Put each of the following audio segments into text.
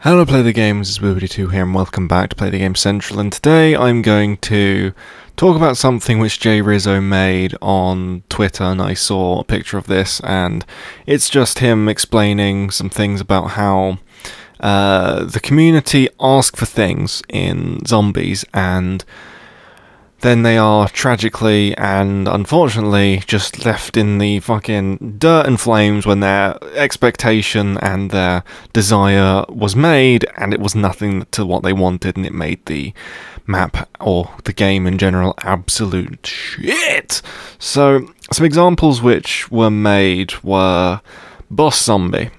Hello PlayTheGAME, this is Boobity2 here and welcome back to PlayTheGAMEcentral, and today I'm going to talk about something which Jay Rizzo made on Twitter, and I saw a picture of this and it's just him explaining some things about how the community ask for things in zombies and then they are tragically and unfortunately just left in the fucking dirt and flames when their expectation and their desire was made and it was nothing to what they wanted, and it made the map or the game in general absolute shit. So some examples which were made were Boss Zombie.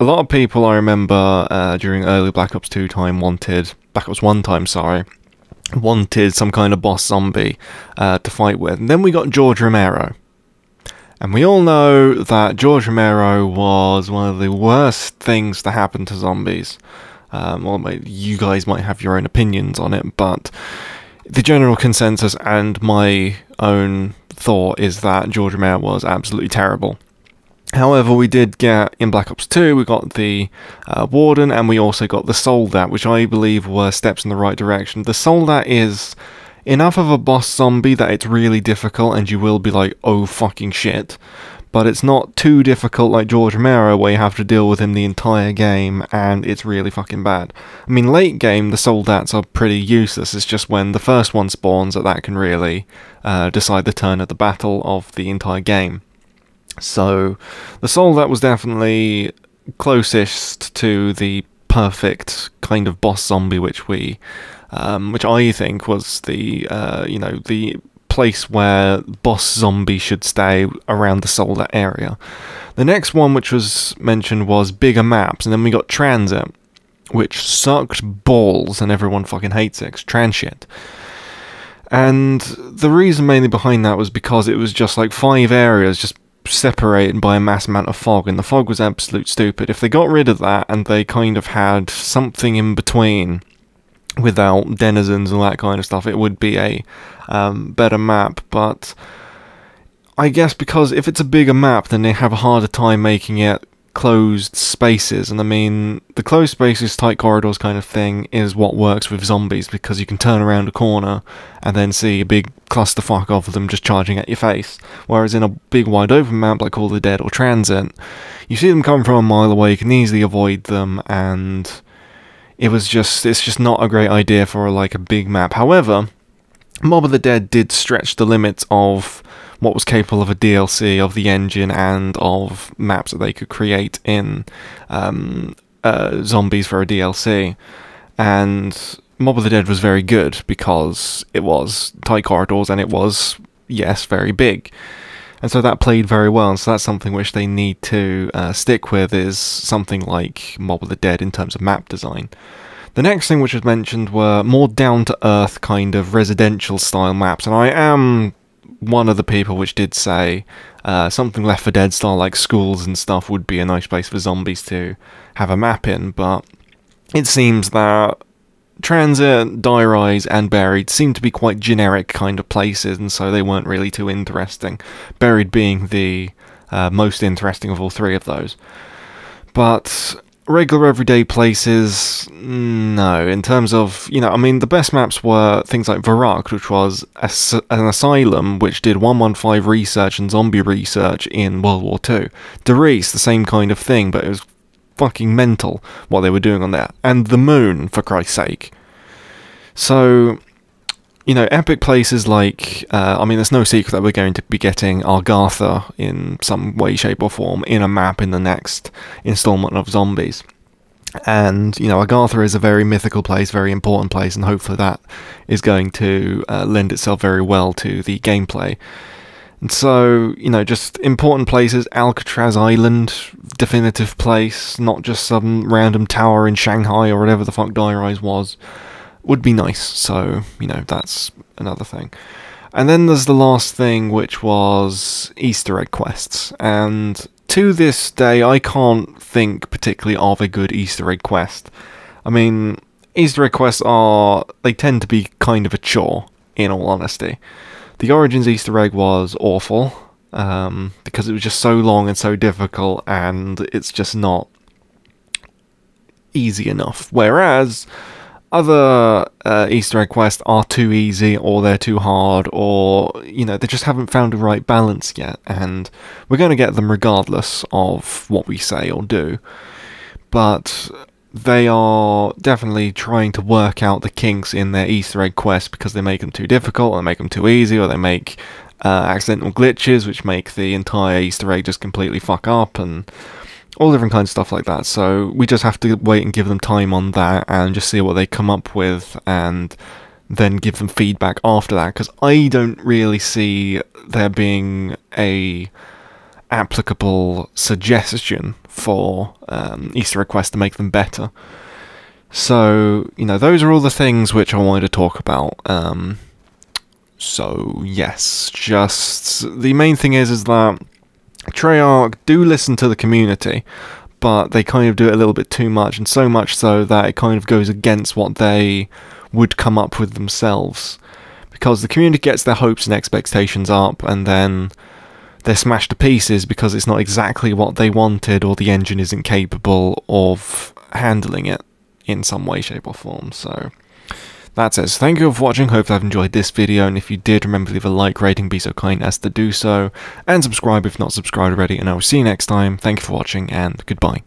A lot of people, I remember during early Black Ops 2 time Black Ops 1 time, wanted some kind of boss zombie to fight with. And then we got George Romero. And we all know that George Romero was one of the worst things to happen to zombies. Well, you guys might have your own opinions on it, but the general consensus and my own thought is that George Romero was absolutely terrible. However, we did get, in Black Ops 2, we got the Warden, and we also got the Soldat, which I believe were steps in the right direction. The Soldat is enough of a boss zombie that it's really difficult, and you will be like, oh fucking shit. But it's not too difficult like George Romero, where you have to deal with him the entire game, and it's really fucking bad. I mean, late game, the Soldats are pretty useless. It's just when the first one spawns that can really decide the turn of the battle of the entire game. So, the Soldat was definitely closest to the perfect kind of boss zombie, which I think was the, the place where boss zombie should stay around the Soldat area. The next one which was mentioned was bigger maps, and then we got Transit, which sucked balls, and everyone fucking hates it, 'cause trans shit. And the reason mainly behind that was because it was just like 5 areas, just separated by a mass amount of fog, and the fog was absolute stupid. If they got rid of that and they kind of had something in between without denizens and that kind of stuff, it would be a better map. But I guess because if it's a bigger map, then they have a harder time making it closed spaces, and I mean the closed spaces, tight corridors kind of thing is what works with zombies, because you can turn around a corner and then see a big clusterfuck of them just charging at your face, whereas in a big wide open map like All the Dead or Transit, you see them come from a mile away, you can easily avoid them, and it's just not a great idea for like a big map. However, Mob of the Dead did stretch the limits of what was capable of a DLC, of the engine, and of maps that they could create in zombies for a DLC. And Mob of the Dead was very good because it was tight corridors and it was, yes, very big. And so that played very well, and so that's something which they need to stick with, is something like Mob of the Dead in terms of map design. The next thing which was mentioned were more down-to-earth kind of residential style maps, and I am one of the people which did say something Left 4 Dead style like schools and stuff would be a nice place for zombies to have a map in, but it seems that Transit, Die Rise and Buried seem to be quite generic kind of places, and so they weren't really too interesting, Buried being the most interesting of all 3 of those. But regular everyday places, no. In terms of, I mean, the best maps were things like Varrock, which was an asylum which did 115 research and zombie research in World War II. Derice, the same kind of thing, but it was fucking mental what they were doing on there. And the Moon, for Christ's sake. So, epic places like, I mean, there's no secret that we're going to be getting Argatha in some way, shape or form in a map in the next installment of Zombies. And, Argatha is a very mythical place, very important place, and hopefully that is going to lend itself very well to the gameplay. And so, just important places, Alcatraz Island, definitive place, not just some random tower in Shanghai or whatever the fuck Die Rise was, would be nice. So, that's another thing. And then there's the last thing, which was Easter egg quests. And to this day, I can't think particularly of a good Easter egg quest. I mean, Easter egg quests they tend to be kind of a chore, in all honesty. The Origins Easter egg was awful, because it was just so long and so difficult, and it's just not easy enough. Whereas other Easter egg quests are too easy, or they're too hard, or, you know, they just haven't found the right balance yet, and we're going to get them regardless of what we say or do. But they are definitely trying to work out the kinks in their Easter egg quests, because they make them too difficult, or they make them too easy, or they make accidental glitches which make the entire Easter egg just completely fuck up, and all different kinds of stuff like that. So we just have to wait and give them time on that and just see what they come up with, and then give them feedback after that, because I don't really see there being a applicable suggestion for Easter egg quests to make them better. So, you know, those are all the things which I wanted to talk about. So yes, just the main thing is that Treyarch do listen to the community, but they kind of do it a little bit too much, and so much so that it kind of goes against what they would come up with themselves. Because the community gets their hopes and expectations up, and then they're smashed to pieces because it's not exactly what they wanted, or the engine isn't capable of handling it in some way, shape or form. So that's it. So thank you all for watching, hope you've enjoyed this video, and if you did, remember to leave a like rating, be so kind as to do so, and subscribe if not subscribed already, and I will see you next time. Thank you for watching, and goodbye.